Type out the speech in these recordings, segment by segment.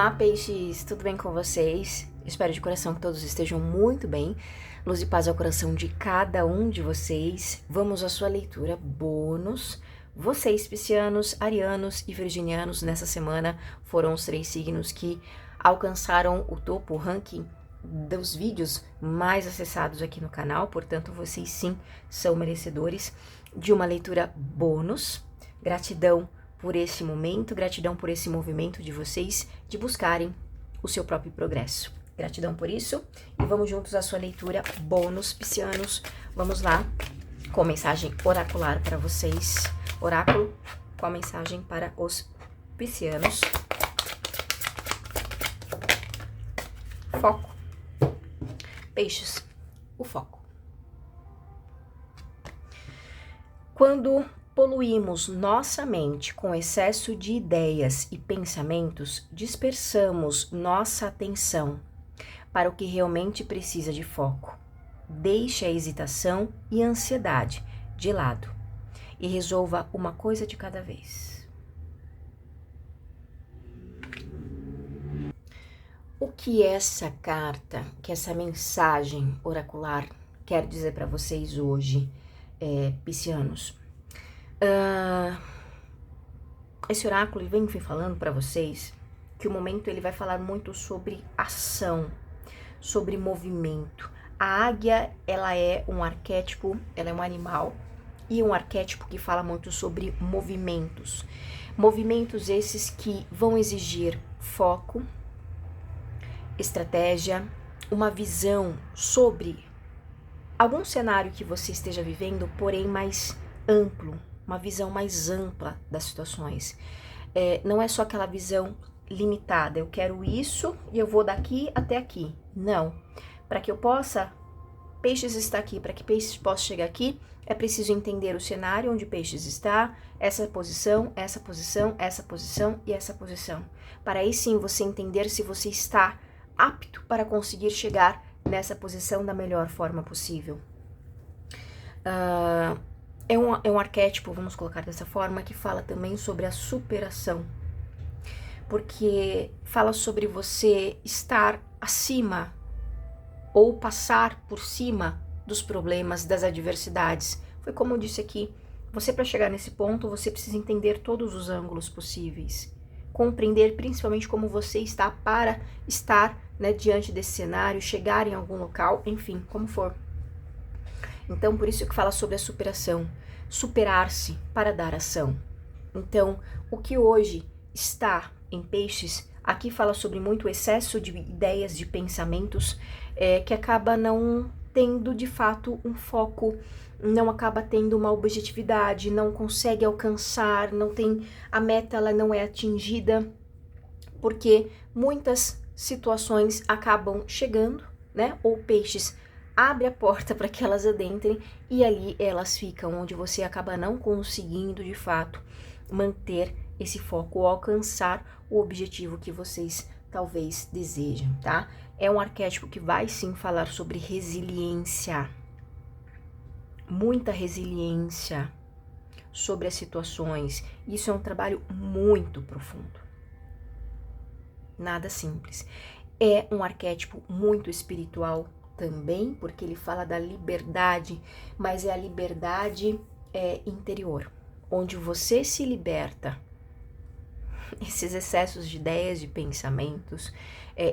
Olá, peixes! Tudo bem com vocês? Espero de coração que todos estejam muito bem. Luz e paz ao coração de cada um de vocês. Vamos à sua leitura bônus. Vocês, piscianos, arianos e virginianos, nessa semana foram os 3 signos que alcançaram o topo, o ranking dos vídeos mais acessados aqui no canal. Portanto, vocês sim são merecedores de uma leitura bônus. Gratidão por esse momento, gratidão por esse movimento de vocês de buscarem o seu próprio progresso. Gratidão por isso e vamos juntos à sua leitura bônus, piscianos. Vamos lá com a mensagem oracular para vocês. Oráculo com a mensagem para os piscianos. Foco. Peixes, o foco. Quando poluímos nossa mente com excesso de ideias e pensamentos, dispersamos nossa atenção para o que realmente precisa de foco. Deixe a hesitação e a ansiedade de lado e resolva uma coisa de cada vez. O que essa carta, que essa mensagem oracular quer dizer para vocês hoje, piscianos? Esse oráculo vem falando para vocês que o momento ele vai falar muito sobre ação, sobre movimento. A águia, ela é um arquétipo, ela é um animal e um arquétipo que fala muito sobre movimentos. Movimentos esses que vão exigir foco, estratégia, uma visão sobre algum cenário que você esteja vivendo, porém mais amplo, uma visão mais ampla das situações. Não é só aquela visão limitada, eu quero isso e eu vou daqui até aqui. Não. Para que eu possa, Peixes está aqui, para que Peixes possa chegar aqui, é preciso entender o cenário onde Peixes está, essa posição, essa posição, essa posição e essa posição. Para aí sim você entender se você está apto para conseguir chegar nessa posição da melhor forma possível. É um arquétipo, vamos colocar dessa forma, que fala também sobre a superação. Porque fala sobre você estar acima ou passar por cima dos problemas, das adversidades. Foi como eu disse aqui, você para chegar nesse ponto, você precisa entender todos os ângulos possíveis. Compreender principalmente como você está para estar, né, diante desse cenário, chegar em algum local, enfim, como for. Então, por isso que fala sobre a superação, superar-se para dar ação. Então, o que hoje está em Peixes, aqui fala sobre muito excesso de ideias, de pensamentos, que acaba não tendo de fato um foco, não acaba tendo uma objetividade, não consegue alcançar, não tem, a meta ela não é atingida, porque muitas situações acabam chegando, né? Ou Peixes abre a porta para que elas adentrem e ali elas ficam, onde você acaba não conseguindo de fato manter esse foco ou alcançar o objetivo que vocês talvez desejam, tá? É um arquétipo que vai sim falar sobre resiliência, muita resiliência sobre as situações. Isso é um trabalho muito profundo, nada simples. É um arquétipo muito espiritual também, porque ele fala da liberdade, mas é a liberdade interior, onde você se liberta esses excessos de ideias, de pensamentos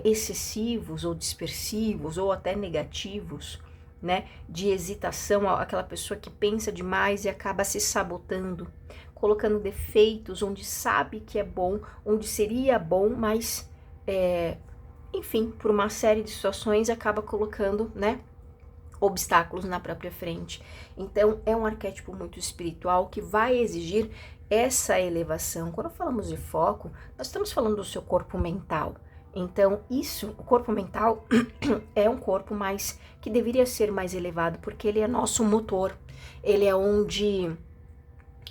excessivos ou dispersivos ou até negativos, né, de hesitação, aquela pessoa que pensa demais e acaba se sabotando, colocando defeitos onde sabe que é bom, onde seria bom, mas enfim, por uma série de situações acaba colocando, né, obstáculos na própria frente. Então, é um arquétipo muito espiritual que vai exigir essa elevação. Quando falamos de foco, nós estamos falando do seu corpo mental. Então, o corpo mental é um corpo mais que deveria ser mais elevado, porque ele é nosso motor. Ele é onde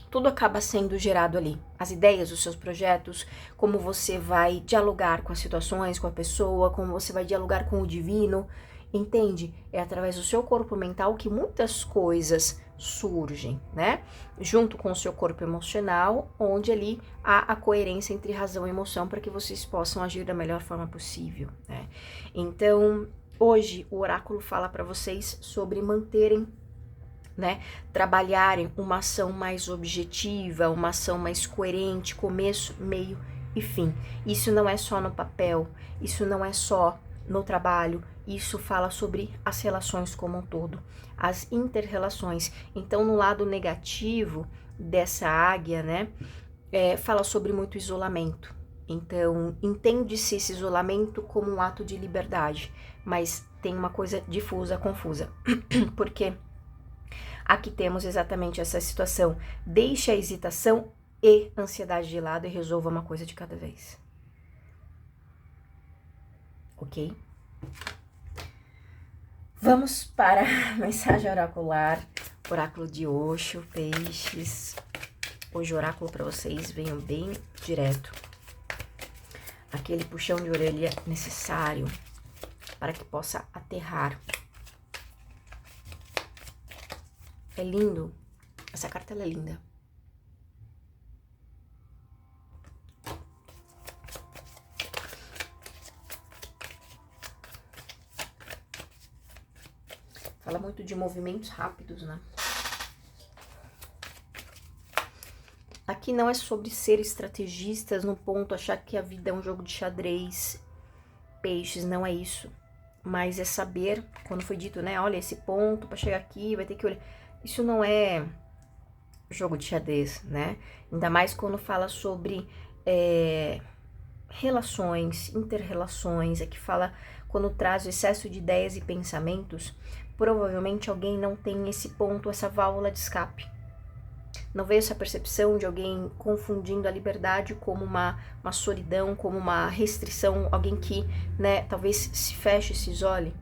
tudo acaba sendo gerado ali. As ideias, os seus projetos, como você vai dialogar com as situações, com a pessoa, como você vai dialogar com o divino. Entende? É através do seu corpo mental que muitas coisas surgem, né? Junto com o seu corpo emocional, onde ali há a coerência entre razão e emoção para que vocês possam agir da melhor forma possível, né? Então, hoje o oráculo fala para vocês sobre manterem, né, trabalharem uma ação mais objetiva, uma ação mais coerente, começo, meio e fim. Isso não é só no papel, isso não é só no trabalho, isso fala sobre as relações como um todo, as inter-relações. Então, no lado negativo dessa águia, né, fala sobre muito isolamento. Então, entende-se esse isolamento como um ato de liberdade, mas tem uma coisa difusa, confusa. Porque aqui temos exatamente essa situação. Deixe a hesitação e ansiedade de lado e resolva uma coisa de cada vez. Ok? Vamos para a mensagem oracular, oráculo de Osho, peixes. Hoje o oráculo para vocês veio bem direto. Aquele puxão de orelha necessário para que possa aterrar. É lindo. Essa carta ela é linda. Fala muito de movimentos rápidos, né? Aqui não é sobre ser estrategistas no ponto, achar que a vida é um jogo de xadrez, peixes, não é isso. Mas é saber, quando foi dito, né? Olha, esse ponto para chegar aqui, vai ter que olhar. Isso não é jogo de xadrez, né? Ainda mais quando fala sobre relações, inter-relações, é que fala quando traz o excesso de ideias e pensamentos, provavelmente alguém não tem esse ponto, essa válvula de escape. Não veio essa percepção de alguém confundindo a liberdade como uma solidão, como uma restrição, alguém que, né, talvez se feche, se isole.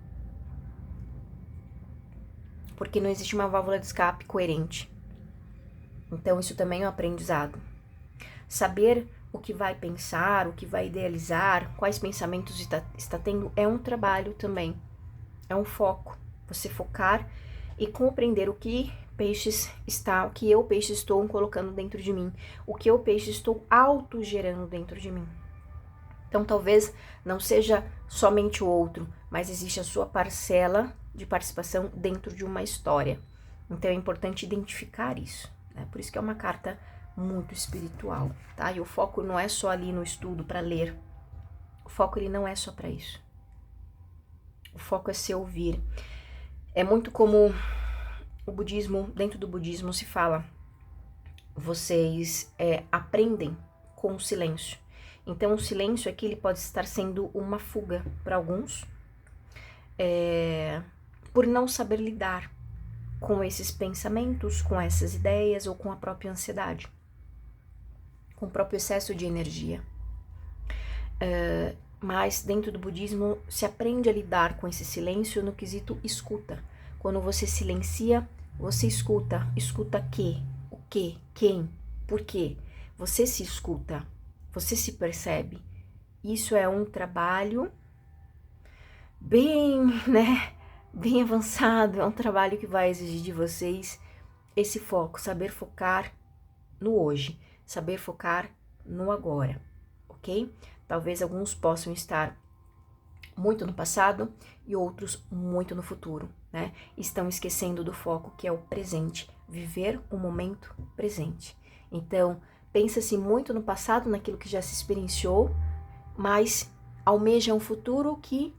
Porque não existe uma válvula de escape coerente. Então isso também é um aprendizado. Saber o que vai pensar, o que vai idealizar, quais pensamentos está tendo, é um trabalho também. É um foco. Você focar e compreender o que peixes está, o que eu, peixe, estou colocando dentro de mim, o que eu, peixe, estou autogerando dentro de mim. Então, talvez não seja somente o outro, mas existe a sua parcela de participação dentro de uma história. Então, é importante identificar isso, né? Por isso que é uma carta muito espiritual, tá? E o foco não é só ali no estudo para ler. O foco ele não é só para isso. O foco é se ouvir. É muito como o budismo, dentro do budismo se fala, vocês aprendem com o silêncio. Então o silêncio aqui ele pode estar sendo uma fuga para alguns, por não saber lidar com esses pensamentos, com essas ideias ou com a própria ansiedade, com o próprio excesso de energia. Mas dentro do budismo se aprende a lidar com esse silêncio no quesito escuta. Quando você silencia, você escuta. Escuta o que, quem, por quê. Você se escuta, você se percebe. Isso é um trabalho bem, né, bem avançado. É um trabalho que vai exigir de vocês esse foco, saber focar no hoje, saber focar no agora, ok? Talvez alguns possam estar muito no passado e outros muito no futuro, né? Estão esquecendo do foco que é o presente, viver o momento presente. Então, pensa-se muito no passado, naquilo que já se experienciou, mas almeja um futuro que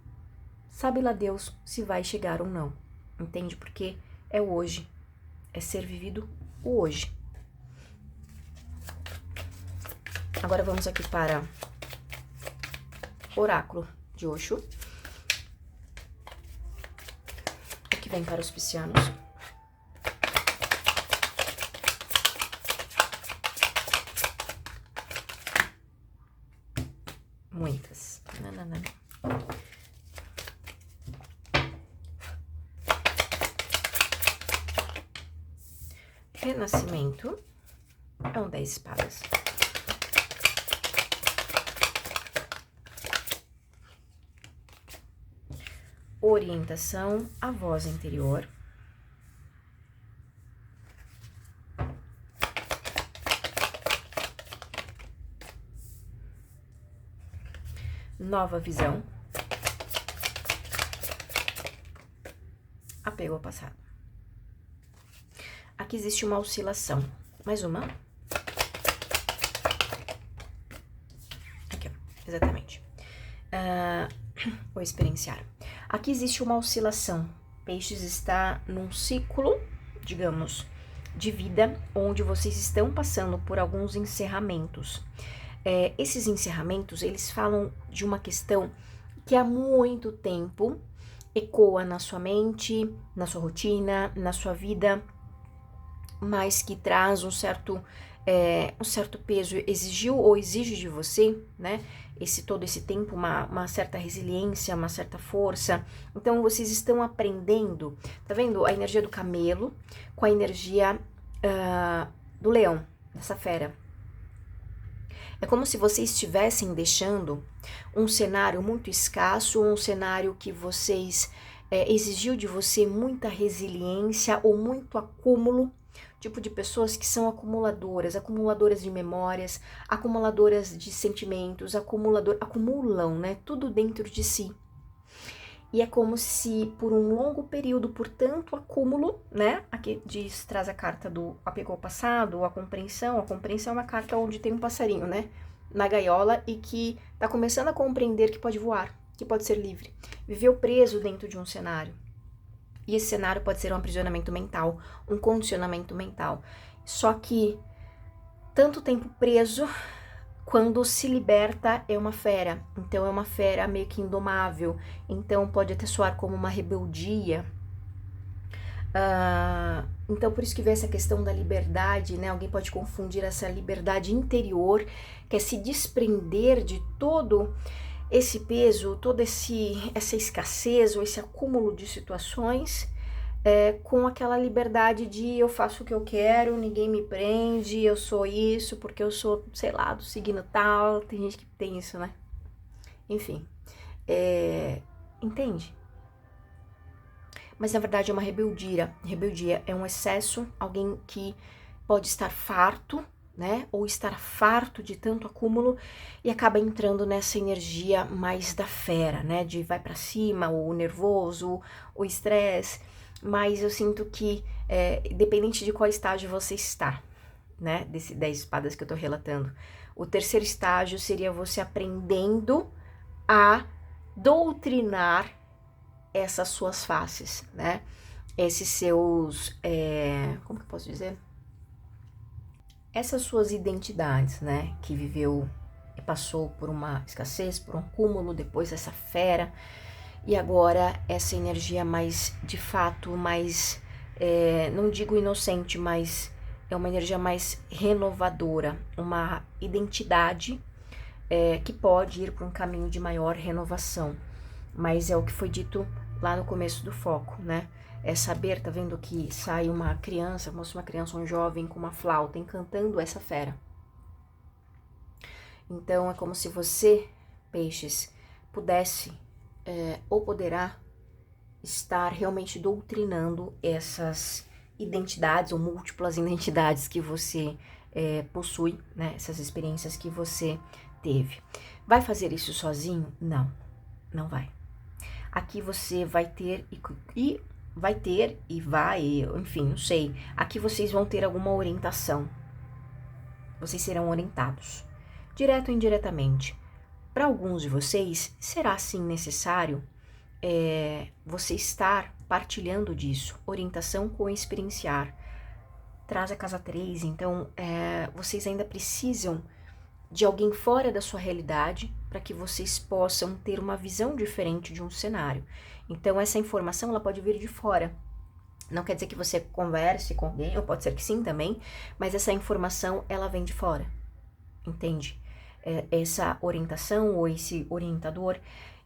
sabe lá Deus se vai chegar ou não, entende? Porque é o hoje, é ser vivido o hoje. Agora vamos aqui para oráculo de Osho. O que vem para os piscianos? Muitas. Não. Renascimento é um 10 espadas. orientação, a voz interior. Nova visão. Apego ao passado. Aqui existe uma oscilação. Mais uma. Aqui, ó. Exatamente. Vou experienciar. Aqui existe uma oscilação. Peixes está num ciclo, digamos, de vida, onde vocês estão passando por alguns encerramentos. Esses encerramentos, eles falam de uma questão que há muito tempo ecoa na sua mente, na sua rotina, na sua vida, mas que traz um certo peso, exigiu ou exige de você, né? Todo esse tempo, uma certa resiliência, uma certa força. Então, vocês estão aprendendo, tá vendo? A energia do camelo com a energia do leão, dessa fera. É como se vocês estivessem deixando um cenário muito escasso, um cenário que vocês exigiu de você muita resiliência ou muito acúmulo, tipo de pessoas que são acumuladoras de memórias, acumuladoras de sentimentos, acumulam, né, tudo dentro de si. E é como se por um longo período, por tanto acúmulo, né, aqui traz a carta do apego ao passado, a compreensão é uma carta onde tem um passarinho, né, na gaiola e que tá começando a compreender que pode voar, que pode ser livre. Viveu preso dentro de um cenário. E esse cenário pode ser um aprisionamento mental, um condicionamento mental. Só que tanto tempo preso, quando se liberta, é uma fera. Então, é uma fera meio que indomável. Então, pode até soar como uma rebeldia. Então, por isso que vem essa questão da liberdade, né? Alguém pode confundir essa liberdade interior, que é se desprender de todo esse peso, toda essa escassez ou esse acúmulo de situações, com aquela liberdade de eu faço o que eu quero, ninguém me prende, eu sou isso, porque eu sou, sei lá, do signo tal, tem gente que tem isso, né? Enfim, entende? Mas na verdade é uma rebeldia. Rebeldia é um excesso, alguém que pode estar farto, né? Ou estar farto de tanto acúmulo e acaba entrando nessa energia mais da fera, né? De vai pra cima, o nervoso, o estresse. Mas eu sinto que, independente de qual estágio você está, né? Desse 10 espadas que eu tô relatando, o terceiro estágio seria você aprendendo a doutrinar essas suas faces, né? Esses seus, como que eu posso dizer? Essas suas identidades, né? Que viveu e passou por uma escassez, por um cúmulo, depois essa fera, e agora essa energia mais, de fato, mais, não digo inocente, mas é uma energia mais renovadora, uma identidade que pode ir para um caminho de maior renovação, mas é o que foi dito lá no começo do foco, né? É saber, tá vendo que sai uma criança, mostra uma criança, um jovem com uma flauta, encantando essa fera. Então, é como se você, peixes, pudesse ou poderá estar realmente doutrinando essas identidades ou múltiplas identidades que você possui, né? Essas experiências que você teve. Vai fazer isso sozinho? Não, não vai. Aqui você vai ter enfim, não sei. Aqui vocês vão ter alguma orientação. Vocês serão orientados, direto ou indiretamente. Para alguns de vocês, será sim necessário você estar partilhando disso. Orientação com experienciar. Traz a casa 3, então vocês ainda precisam de alguém fora da sua realidade para que vocês possam ter uma visão diferente de um cenário. Então, essa informação ela pode vir de fora. Não quer dizer que você converse com alguém, ou pode ser que sim também, mas essa informação ela vem de fora, entende? Essa orientação ou esse orientador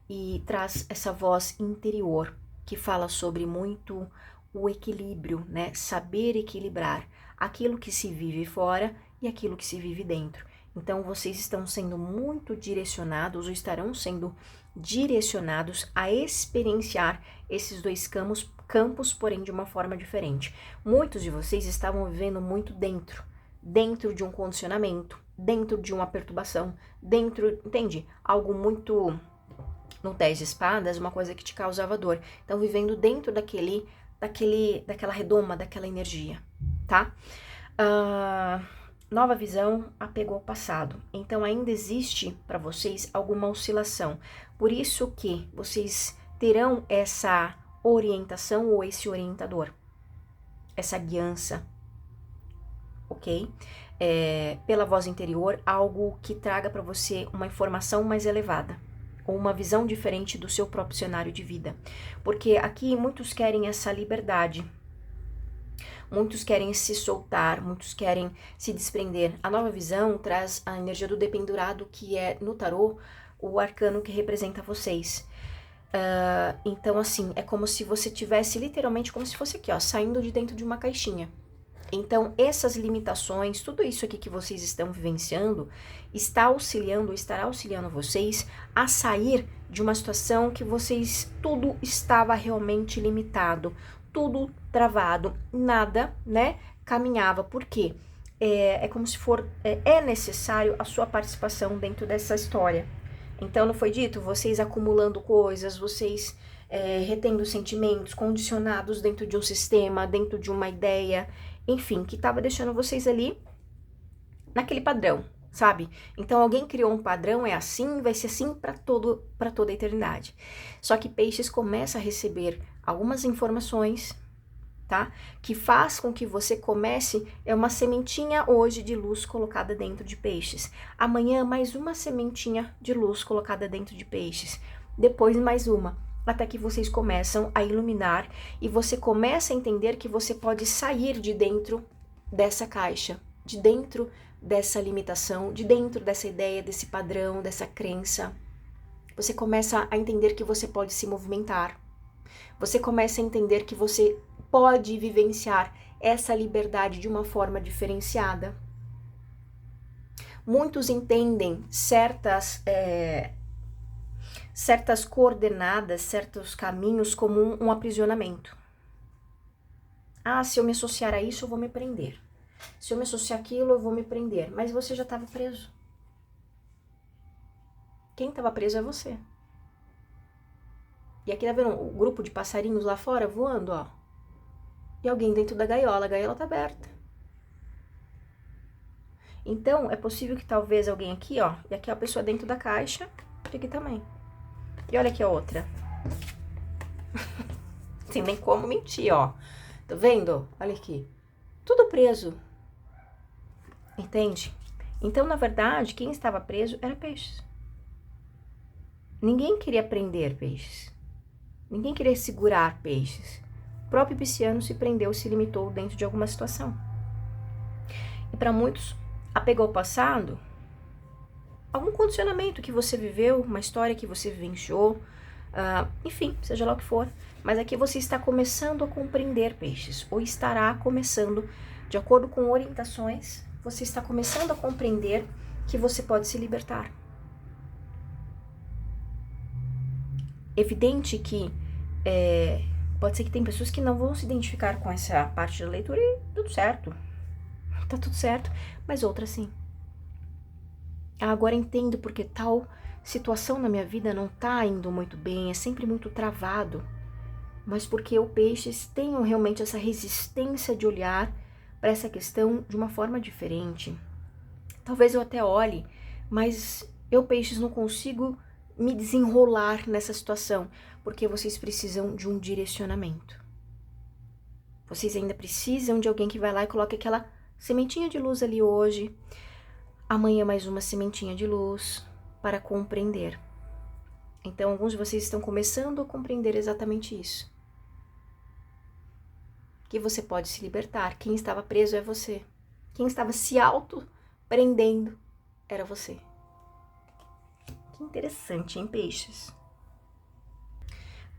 e traz essa voz interior que fala sobre muito o equilíbrio, né? Saber equilibrar aquilo que se vive fora e aquilo que se vive dentro. Então, vocês estão sendo muito direcionados, ou estarão sendo direcionados a experienciar esses dois campos, porém de uma forma diferente. Muitos de vocês estavam vivendo muito dentro de um condicionamento, dentro de uma perturbação, entende? Algo muito, no 10 de espadas, uma coisa que te causava dor. Então, vivendo dentro daquela redoma, daquela energia, tá? Nova visão, apego ao passado. Então, ainda existe para vocês alguma oscilação. Por isso que vocês terão essa orientação ou esse orientador, essa guiança, ok? Pela voz interior, algo que traga para você uma informação mais elevada, ou uma visão diferente do seu próprio cenário de vida. Porque aqui muitos querem essa liberdade, muitos querem se soltar, muitos querem se desprender. A nova visão traz a energia do dependurado, que é, no tarô, o arcano que representa vocês. Então, assim, é como se você tivesse, literalmente, como se fosse aqui, ó, saindo de dentro de uma caixinha. Então, essas limitações, tudo isso aqui que vocês estão vivenciando, estará auxiliando vocês a sair de uma situação que tudo estava realmente limitado, tudo travado, nada, né, caminhava. Por quê? É como se é necessário a sua participação dentro dessa história. Então, não foi dito? Vocês acumulando coisas, vocês retendo sentimentos, condicionados dentro de um sistema, dentro de uma ideia, enfim, que estava deixando vocês ali naquele padrão, sabe? Então, alguém criou um padrão, é assim, vai ser assim para toda a eternidade. Só que Peixes começa a receber algumas informações, tá? Que faz com que você comece, uma sementinha hoje de luz colocada dentro de Peixes. Amanhã, mais uma sementinha de luz colocada dentro de Peixes. Depois, mais uma. Até que vocês começam a iluminar e você começa a entender que você pode sair de dentro dessa caixa, de dentro dessa limitação, de dentro dessa ideia, desse padrão, dessa crença. Você começa a entender que você pode se movimentar. Você começa a entender que você pode vivenciar essa liberdade de uma forma diferenciada. Muitos entendem certas coordenadas, certos caminhos como um aprisionamento. Se eu me associar a isso, eu vou me prender. Se eu me associar àquilo, eu vou me prender. Mas você já estava preso. Quem estava preso é você. E aqui tá vendo o grupo de passarinhos lá fora voando, ó. E alguém dentro da gaiola, a gaiola tá aberta. Então, é possível que talvez alguém aqui, ó, e aqui a pessoa dentro da caixa, e aqui também. E olha aqui a outra. Sem nem como mentir, ó. Tá vendo? Olha aqui. Tudo preso. Entende? Então, na verdade, quem estava preso era Peixes. Ninguém queria prender Peixes. Ninguém queria segurar Peixes. O próprio Pisciano se prendeu, se limitou dentro de alguma situação. E para muitos, apegou ao passado, algum condicionamento que você viveu, uma história que você vivenciou, enfim, seja lá o que for. Mas aqui você está começando a compreender, Peixes, ou estará começando, de acordo com orientações, você está começando a compreender que você pode se libertar. Evidente que pode ser que tem pessoas que não vão se identificar com essa parte da leitura e tudo certo. Tá tudo certo, mas outras sim. Agora entendo porque tal situação na minha vida não tá indo muito bem, é sempre muito travado. Mas porque eu, Peixes, tenho realmente essa resistência de olhar para essa questão de uma forma diferente. Talvez eu até olhe, mas eu, Peixes, não consigo me desenrolar nessa situação, porque vocês precisam de um direcionamento. Vocês ainda precisam de alguém que vai lá e coloque aquela sementinha de luz ali hoje, amanhã mais uma sementinha de luz para compreender. Então, alguns de vocês estão começando a compreender exatamente isso. Que você pode se libertar. Quem estava preso é você. Quem estava se auto-prendendo era você. Que interessante, hein, Peixes?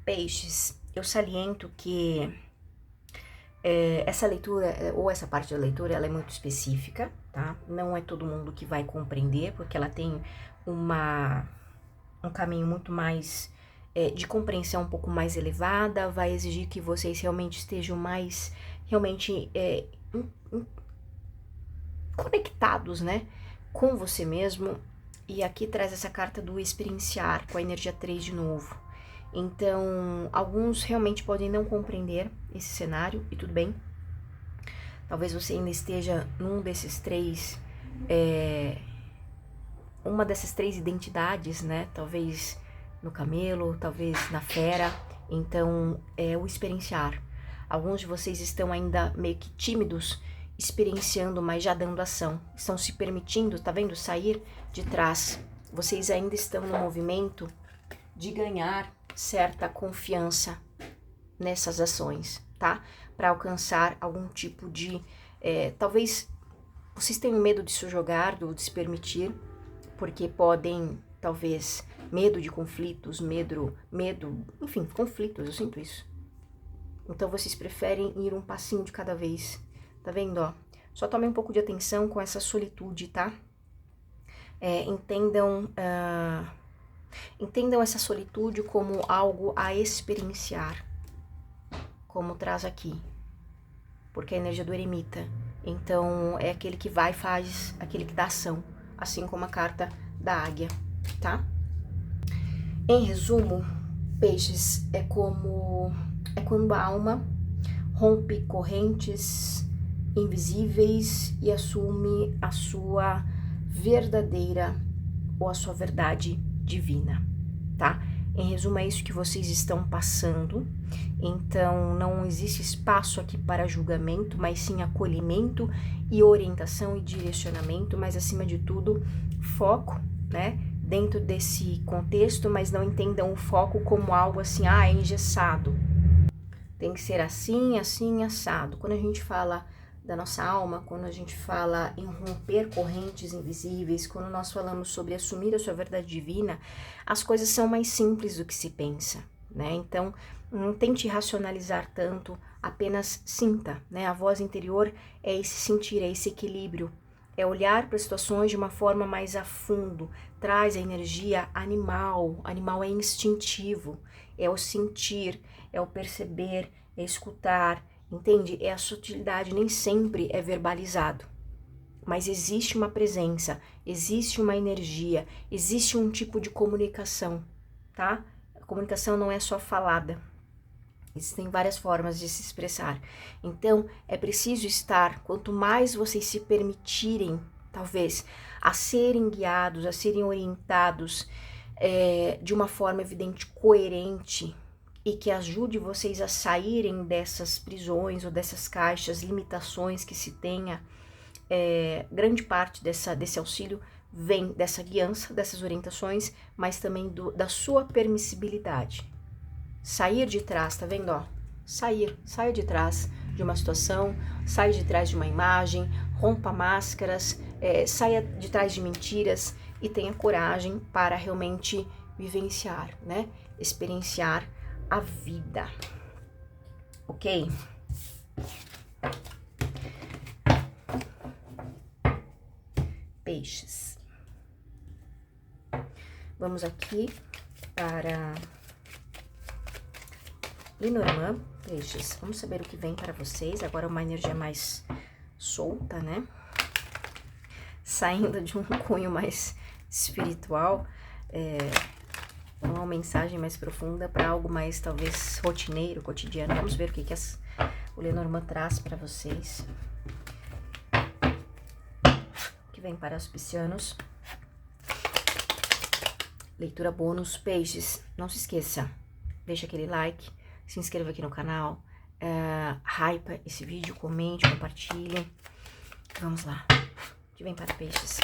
Peixes, eu saliento que Essa leitura, ou essa parte da leitura, ela é muito específica, tá? Não é todo mundo que vai compreender, porque ela tem um caminho muito mais de compreensão um pouco mais elevada, vai exigir que vocês realmente estejam mais, realmente conectados, né, com você mesmo. E aqui traz essa carta do experienciar, com a energia 3 de novo. Então, alguns realmente podem não compreender esse cenário, e tudo bem. Talvez você ainda esteja num desses três, uma dessas três identidades, né? Talvez no camelo, talvez na fera. Então, é o experienciar. Alguns de vocês estão ainda meio que tímidos, experienciando, mas já dando ação. Estão se permitindo, tá vendo? Sair de trás. Vocês ainda estão no movimento de ganhar certa confiança nessas ações, tá? Para alcançar algum tipo de... talvez vocês tenham medo de se jogar, de se permitir, porque podem, talvez, medo de conflitos, medo, enfim, conflitos, eu sinto isso. Então vocês preferem ir um passinho de cada vez, tá vendo, ó? Só tomem um pouco de atenção com essa solitude, tá? Entendam essa solitude como algo a experienciar, como traz aqui, porque é a energia do eremita. Então, é aquele que vai e faz, aquele que dá ação, assim como a carta da águia, tá? Em resumo, peixes, é quando a alma rompe correntes invisíveis e assume a sua verdadeira ou a sua verdade divina, tá? Em resumo, é isso que vocês estão passando. Então, não existe espaço aqui para julgamento, mas sim acolhimento e orientação e direcionamento, mas acima de tudo, foco, né? Dentro desse contexto, mas não entendam o foco como algo assim, é engessado. Tem que ser assim, assim, assado. Quando a gente fala da nossa alma, quando a gente fala em romper correntes invisíveis, quando nós falamos sobre assumir a sua verdade divina, as coisas são mais simples do que se pensa, né? Então, não tente racionalizar tanto, apenas sinta, né? A voz interior é esse sentir, é esse equilíbrio, é olhar para as situações de uma forma mais a fundo, traz a energia animal é instintivo, é o sentir, é o perceber, é escutar, entende? É a sutilidade, nem sempre é verbalizado, mas existe uma presença, existe uma energia, existe um tipo de comunicação, tá? A comunicação não é só falada, existem várias formas de se expressar. Então, é preciso estar, quanto mais vocês se permitirem, talvez, a serem guiados, a serem orientados de uma forma evidente, coerente, e que ajude vocês a saírem dessas prisões ou dessas caixas, limitações que se tenha, grande parte desse auxílio vem dessa guiança, dessas orientações, mas também da sua permissibilidade. Sair de trás, tá vendo, ó? Sair de trás de uma situação, sair de trás de uma imagem, rompa máscaras, saia de trás de mentiras e tenha coragem para realmente vivenciar, né? Experienciar a vida, ok? Peixes. Vamos aqui para Lenormand, peixes. Vamos saber o que vem para vocês. Agora uma energia mais solta, né? Saindo de um cunho mais espiritual, uma mensagem mais profunda para algo mais, talvez, rotineiro, cotidiano. Vamos ver o que o Lenormand traz para vocês. O que vem para os piscianos. Leitura bônus, peixes. Não se esqueça, deixa aquele like, se inscreva aqui no canal, hypa esse vídeo, comente, compartilhe. Vamos lá. O que vem para peixes?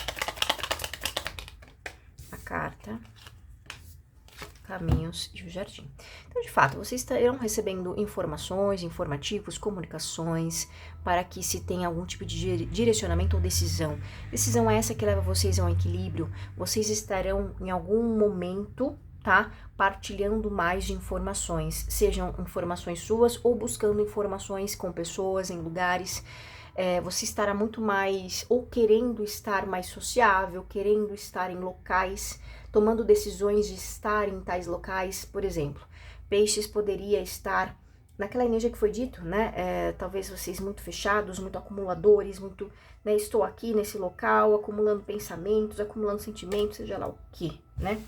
A carta... Caminhos e o Jardim. Então, de fato, vocês estarão recebendo informações, informativos, comunicações, para que se tenha algum tipo de direcionamento ou decisão. Decisão é essa que leva vocês a um equilíbrio. Vocês estarão, em algum momento, tá partilhando mais de informações, sejam informações suas ou buscando informações com pessoas em lugares. Você estará muito mais, ou querendo estar mais sociável, querendo estar em locais, tomando decisões de estar em tais locais. Por exemplo, Peixes poderia estar naquela energia que foi dito, né? Talvez vocês muito fechados, muito acumuladores, muito, né? Estou aqui nesse local, acumulando pensamentos, acumulando sentimentos, seja lá o que, né?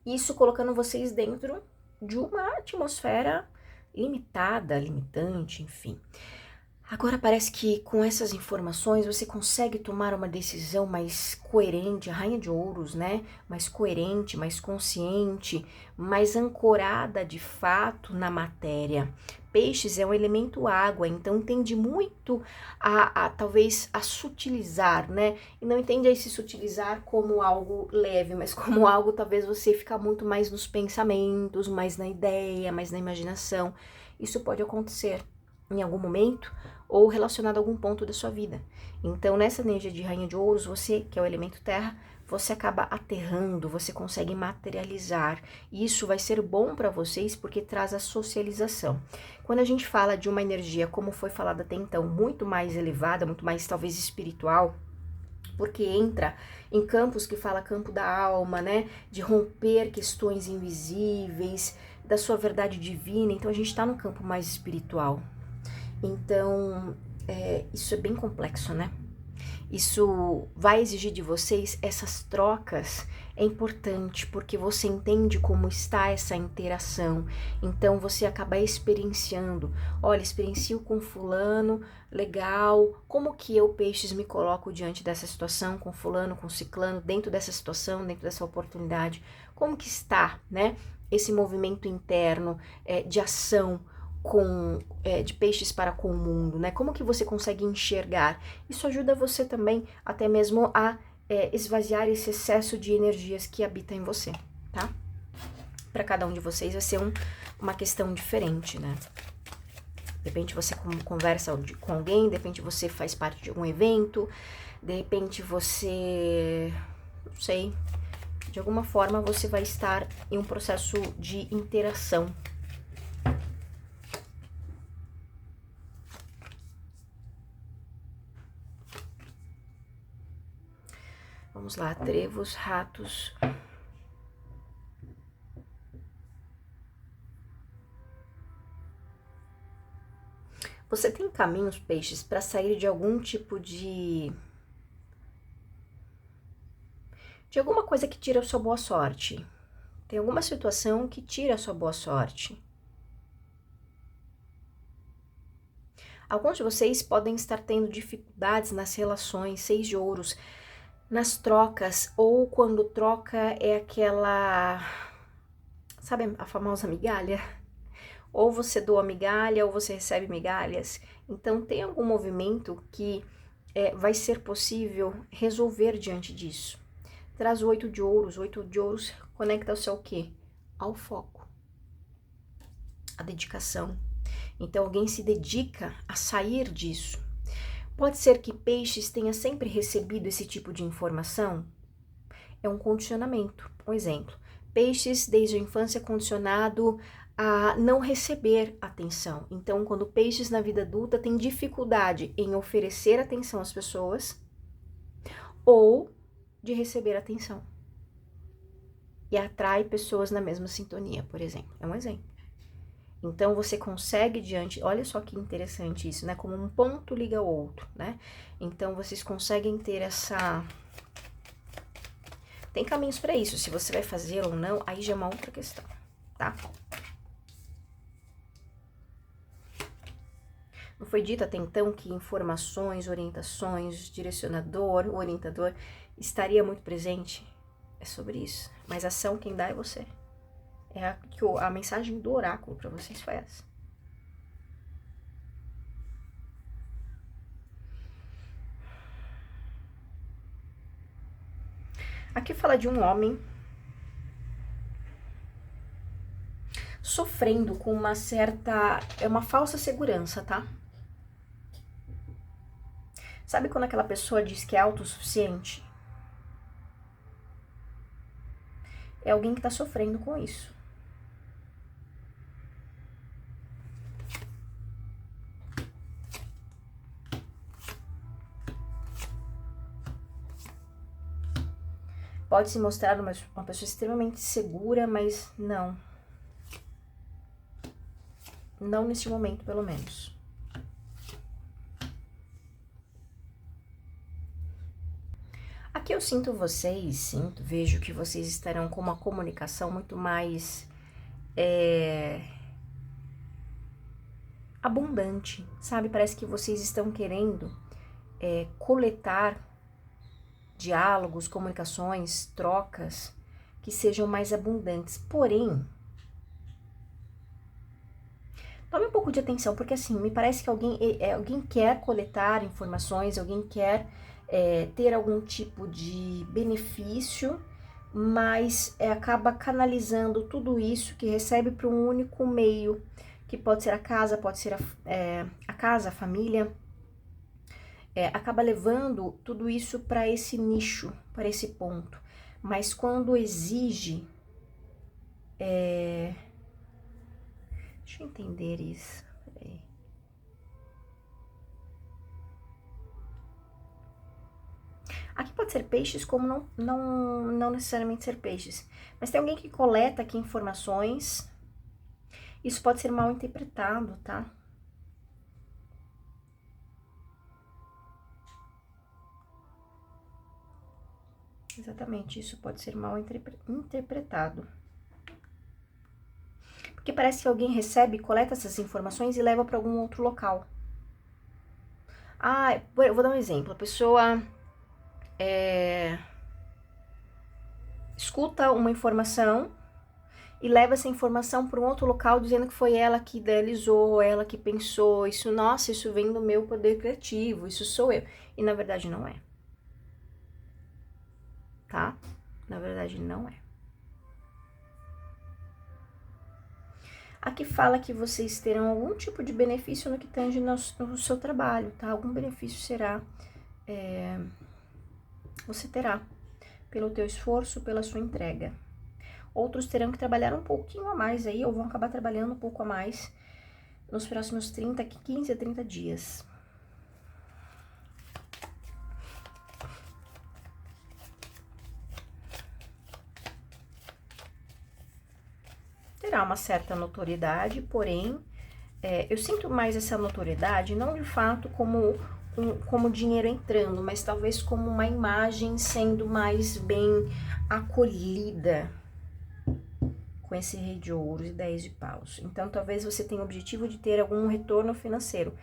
Isso colocando vocês dentro de uma atmosfera limitada, limitante, enfim. Agora parece que com essas informações você consegue tomar uma decisão mais coerente, a Rainha de Ouros, né? Mais coerente, mais consciente, mais ancorada de fato na matéria. Peixes é um elemento água, então tende muito talvez a sutilizar, né? E não entende a se sutilizar como algo leve, mas como algo talvez você fica muito mais nos pensamentos, mais na ideia, mais na imaginação. Isso pode acontecer em algum momento ou relacionado a algum ponto da sua vida. Então, nessa energia de Rainha de Ouros, você, que é o elemento terra, você acaba aterrando, você consegue materializar. E isso vai ser bom para vocês porque traz a socialização. Quando a gente fala de uma energia, como foi falado até então, muito mais elevada, muito mais talvez espiritual, porque entra em campos que fala campo da alma, né? De romper questões invisíveis, da sua verdade divina. Então, a gente está num campo mais espiritual. Então, isso é bem complexo, né? Isso vai exigir de vocês essas trocas. É importante porque você entende como está essa interação. Então, você acaba experienciando. Olha, experiencio com fulano, legal. Como que eu, Peixes, me coloco diante dessa situação, com fulano, com ciclano, dentro dessa situação, dentro dessa oportunidade? Como que está, né? Esse movimento interno de ação, de Peixes para com o mundo, né? Como que você consegue enxergar? Isso ajuda você também até mesmo a esvaziar esse excesso de energias que habitam em você, tá? Para cada um de vocês vai ser uma questão diferente, né? De repente você conversa com alguém, de repente você faz parte de um evento, de repente você, não sei, de alguma forma você vai estar em um processo de interação. Vamos lá, trevos, ratos. Você tem caminhos, Peixes, para sair de algum tipo de alguma coisa que tira a sua boa sorte. Tem alguma situação que tira a sua boa sorte. Alguns de vocês podem estar tendo dificuldades nas relações, 6 de ouros, nas trocas, ou quando troca é aquela, sabe a famosa migalha? Ou você doa migalha ou você recebe migalhas. Então tem algum movimento que vai ser possível resolver diante disso. Traz o 8 de ouros. O 8 de ouros conecta-se ao quê? Ao foco, à dedicação. Então alguém se dedica a sair disso. Pode ser que Peixes tenha sempre recebido esse tipo de informação. É um condicionamento. Um exemplo. Peixes, desde a infância, condicionado a não receber atenção. Então, quando Peixes na vida adulta tem dificuldade em oferecer atenção às pessoas ou de receber atenção. E atrai pessoas na mesma sintonia, por exemplo. É um exemplo. Então, você consegue diante... Olha só que interessante isso, né? Como um ponto liga ao outro, né? Então, vocês conseguem ter essa... Tem caminhos para isso. Se você vai fazer ou não, aí já é uma outra questão, tá? Não foi dito até então que informações, orientações, direcionador, o orientador estaria muito presente? É sobre isso. Mas a ação quem dá é você. A mensagem do oráculo para vocês foi essa. Aqui fala de um homem sofrendo com uma certa... É uma falsa segurança, tá? Sabe quando aquela pessoa diz que é autossuficiente? é alguém que está sofrendo com isso. Pode se mostrar uma pessoa extremamente segura, mas não. Não neste momento, pelo menos. Aqui eu sinto vocês, vejo que vocês estarão com uma comunicação muito mais abundante, sabe? Parece que vocês estão querendo coletar diálogos, comunicações, trocas que sejam mais abundantes. Porém, tome um pouco de atenção, porque assim, me parece que alguém quer coletar informações, alguém quer ter algum tipo de benefício, mas acaba canalizando tudo isso que recebe para um único meio, que pode ser a casa, pode ser a casa, a família, acaba levando tudo isso para esse nicho, para esse ponto. Mas quando exige... Deixa eu entender isso. Peraí. Aqui pode ser peixes, como não necessariamente ser peixes. Mas tem alguém que coleta aqui informações. Isso pode ser mal interpretado, tá? Exatamente, isso pode ser mal interpretado. Porque parece que alguém recebe, coleta essas informações e leva para algum outro local. Ah, eu vou dar um exemplo. A pessoa escuta uma informação e leva essa informação para um outro local dizendo que foi ela que idealizou, ela que pensou, isso, nossa, isso vem do meu poder criativo, isso sou eu. E na verdade não é. Tá? Na verdade não é. Aqui fala que vocês terão algum tipo de benefício no que tange no seu trabalho, tá? Algum benefício será, você terá pelo teu esforço, pela sua entrega. Outros terão que trabalhar um pouquinho a mais aí, ou vão acabar trabalhando um pouco a mais nos próximos 15 a 30 dias. Terá uma certa notoriedade, porém, eu sinto mais essa notoriedade, não de fato como dinheiro entrando, mas talvez como uma imagem sendo mais bem acolhida com esse rei de ouros e 10 de paus. Então, talvez você tenha o objetivo de ter algum retorno financeiro.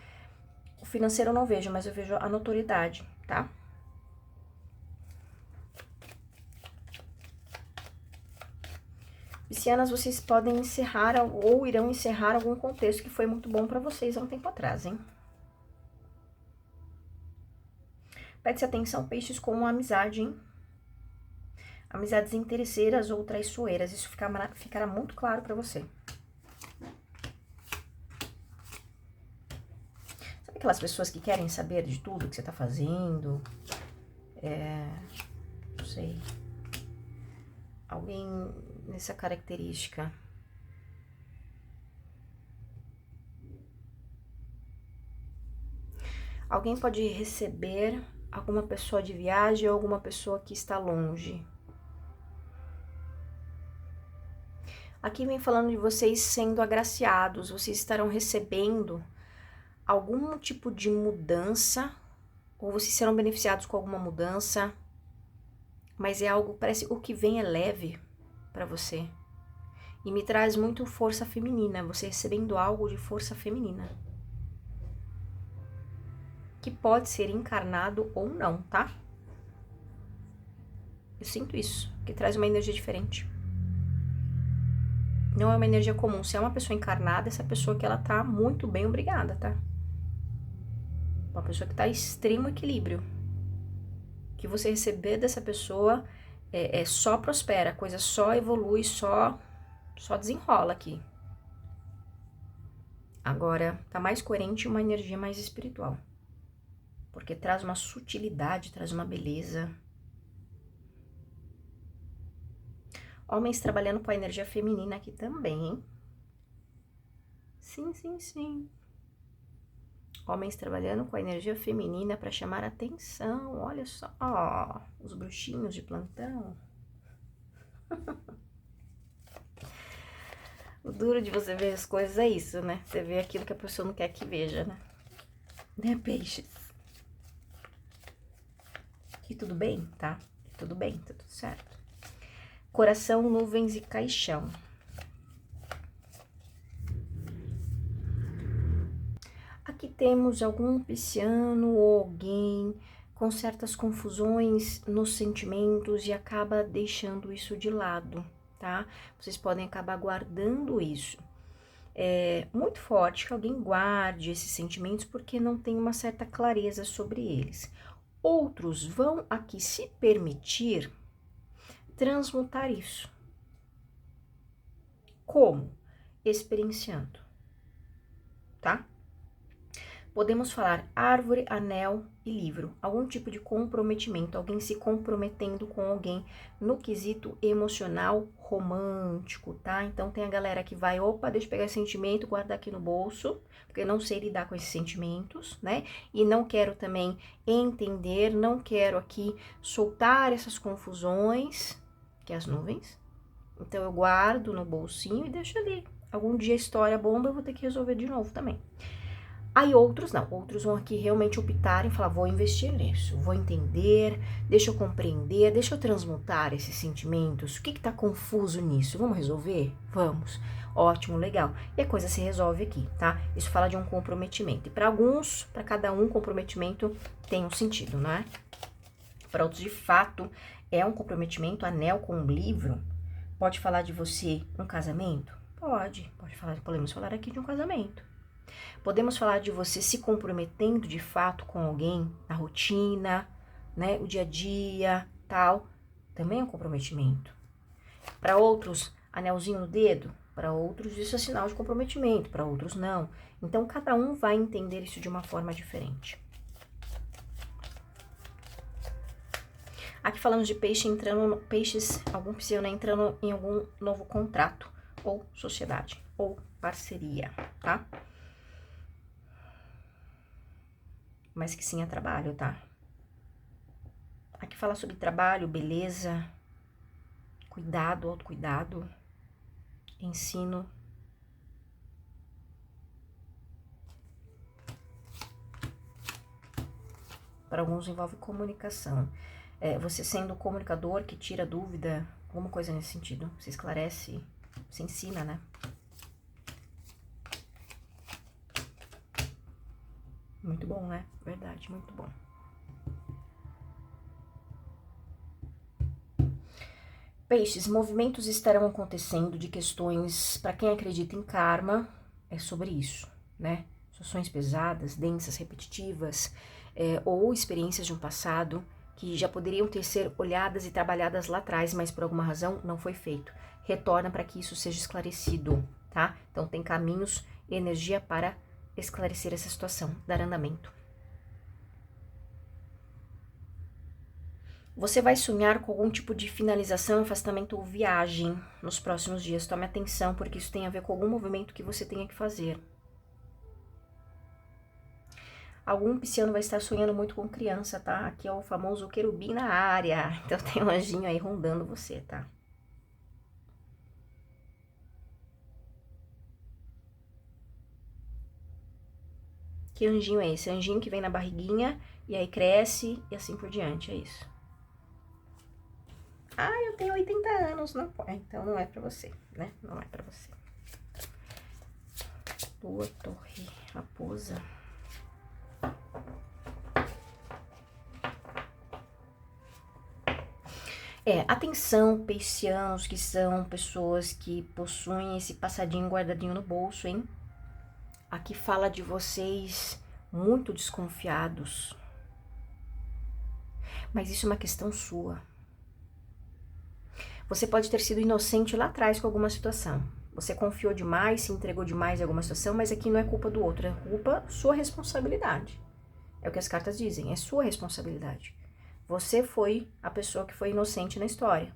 O financeiro eu não vejo, mas eu vejo a notoriedade, tá? Piscianas, vocês podem encerrar ou irão encerrar algum contexto que foi muito bom pra vocês há um tempo atrás, hein? Pede-se atenção, peixes, com amizade, hein? Amizades interesseiras ou traiçoeiras, isso ficará muito claro pra você. Sabe aquelas pessoas que querem saber de tudo que você tá fazendo? Não sei. Alguém nessa característica. Alguém pode receber alguma pessoa de viagem ou alguma pessoa que está longe. Aqui vem falando de vocês sendo agraciados, vocês estarão recebendo algum tipo de mudança, ou vocês serão beneficiados com alguma mudança, mas é algo, parece, o que vem é leve para você. E me traz muito força feminina, você recebendo algo de força feminina. Que pode ser encarnado ou não, tá? Eu sinto isso, que traz uma energia diferente. Não é uma energia comum. Se é uma pessoa encarnada, essa pessoa que ela tá muito bem, obrigada, tá? Uma pessoa que tá em extremo equilíbrio. Que você receber dessa pessoa só prospera, a coisa só evolui, só desenrola aqui. Agora, tá mais coerente uma energia mais espiritual. Porque traz uma sutilidade, traz uma beleza. Homens trabalhando com a energia feminina aqui também, hein? Sim, sim, sim. Homens trabalhando com a energia feminina para chamar atenção. Olha só, ó, os bruxinhos de plantão. O duro de você ver as coisas é isso, né? Você vê aquilo que a pessoa não quer que veja, né? Né, peixes? E tudo bem, tá? Tudo bem, tá tudo certo. Coração, nuvens e caixão. Aqui temos algum pisciano ou alguém com certas confusões nos sentimentos e acaba deixando isso de lado, tá? Vocês podem acabar guardando isso. É muito forte que alguém guarde esses sentimentos porque não tem uma certa clareza sobre eles. Outros vão aqui se permitir transmutar isso. Como? Experienciando, tá? Podemos falar árvore, anel e livro. Algum tipo de comprometimento, alguém se comprometendo com alguém no quesito emocional romântico, tá? Então tem a galera que vai, opa, deixa eu pegar esse sentimento, guardar aqui no bolso, porque eu não sei lidar com esses sentimentos, né? E não quero também entender, não quero aqui soltar essas confusões, que é as nuvens. Então eu guardo no bolsinho e deixo ali. Algum dia a história bomba, eu vou ter que resolver de novo também. Aí outros não, outros vão aqui realmente optarem e falar, vou investir nisso, vou entender, deixa eu compreender, deixa eu transmutar esses sentimentos, o que tá confuso nisso, vamos resolver? Vamos, ótimo, legal. E a coisa se resolve aqui, tá? Isso fala de um comprometimento, e para alguns, para cada um, comprometimento tem um sentido, né? Para outros, de fato, é um comprometimento, anel com um livro, pode falar de você um casamento? Podemos falar aqui de um casamento. Podemos falar de você se comprometendo de fato com alguém na rotina, né, o dia a dia, tal, também é um comprometimento. Para outros, anelzinho no dedo, para outros isso é sinal de comprometimento, para outros não. Então cada um vai entender isso de uma forma diferente. Aqui falamos de peixes, algum pisciano entrando em algum novo contrato, ou sociedade, ou parceria, tá? Mas que sim é trabalho, tá? Aqui fala sobre trabalho, beleza, cuidado, autocuidado, ensino. Para alguns envolve comunicação. Você sendo o comunicador que tira dúvida, alguma coisa nesse sentido. Você esclarece, você ensina, né? Muito bom, né? Verdade, muito bom. Peixes, movimentos estarão acontecendo de questões, para quem acredita em karma, é sobre isso, né? Situações pesadas, densas, repetitivas, ou experiências de um passado que já poderiam ter sido olhadas e trabalhadas lá atrás, mas por alguma razão não foi feito. Retorna para que isso seja esclarecido, tá? Então tem caminhos e energia para esclarecer essa situação, dar andamento. Você vai sonhar com algum tipo de finalização, afastamento ou viagem nos próximos dias. Tome atenção, porque isso tem a ver com algum movimento que você tenha que fazer. Algum pisciano vai estar sonhando muito com criança, tá? Aqui é o famoso querubim na área. Então tem um anjinho aí rondando você, tá? Que anjinho é esse? Anjinho que vem na barriguinha e aí cresce e assim por diante, é isso. Ah, eu tenho 80 anos, não pode. Então não é pra você, né? Não é pra você. Lua, torre, raposa. Atenção, peixianos, que são pessoas que possuem esse passadinho guardadinho no bolso, hein? Aqui fala de vocês muito desconfiados. Mas isso é uma questão sua. Você pode ter sido inocente lá atrás com alguma situação. Você confiou demais, se entregou demais em alguma situação, mas aqui não é culpa do outro, é culpa sua responsabilidade. É o que as cartas dizem, é sua responsabilidade. Você foi a pessoa que foi inocente na história.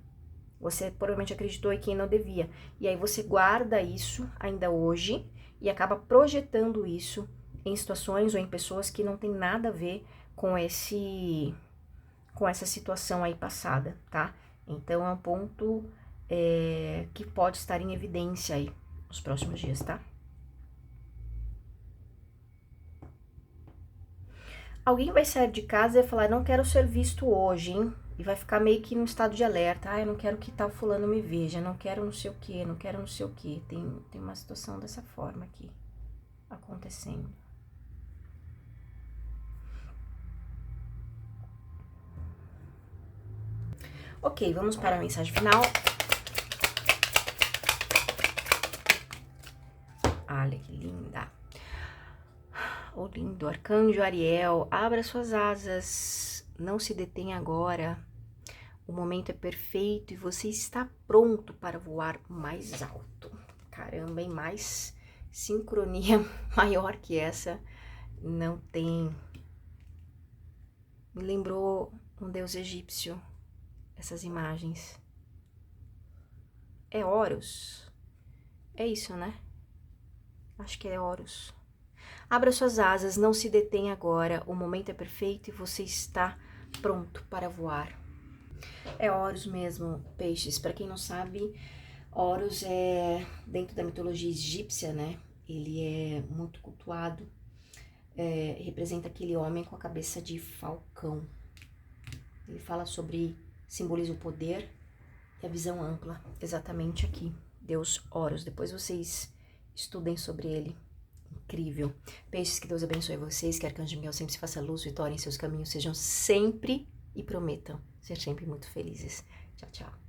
Você provavelmente acreditou em quem não devia. E aí você guarda isso ainda hoje e acaba projetando isso em situações ou em pessoas que não tem nada a ver com essa situação aí passada, tá? Então é um ponto que pode estar em evidência aí nos próximos dias, tá? Alguém vai sair de casa e vai falar, não quero ser visto hoje, hein? E vai ficar meio que num estado de alerta. Ah, eu não quero que tal fulano me veja, não quero não sei o que, não quero não sei o que. Tem uma situação dessa forma aqui acontecendo. Ok, vamos para a mensagem final. Olha que linda. O lindo arcanjo Ariel, abra suas asas, não se detenha agora. O momento é perfeito e você está pronto para voar mais alto. Caramba, hein? Mais sincronia maior que essa não tem. Me lembrou um deus egípcio, essas imagens. É Horus? É isso, né? Acho que é Horus. Abra suas asas, não se detenha agora. O momento é perfeito e você está pronto para voar. É Horus mesmo, peixes. Para quem não sabe, Horus é, dentro da mitologia egípcia, né? Ele é muito cultuado. Representa aquele homem com a cabeça de falcão. Ele fala sobre, simboliza o poder e a visão ampla, exatamente aqui. Deus Horus. Depois vocês estudem sobre ele. Incrível. Peixes, que Deus abençoe vocês, que Arcanjo Miguel sempre se faça luz, vitória em seus caminhos, sejam sempre e prometam ser sempre muito felizes. Tchau, tchau.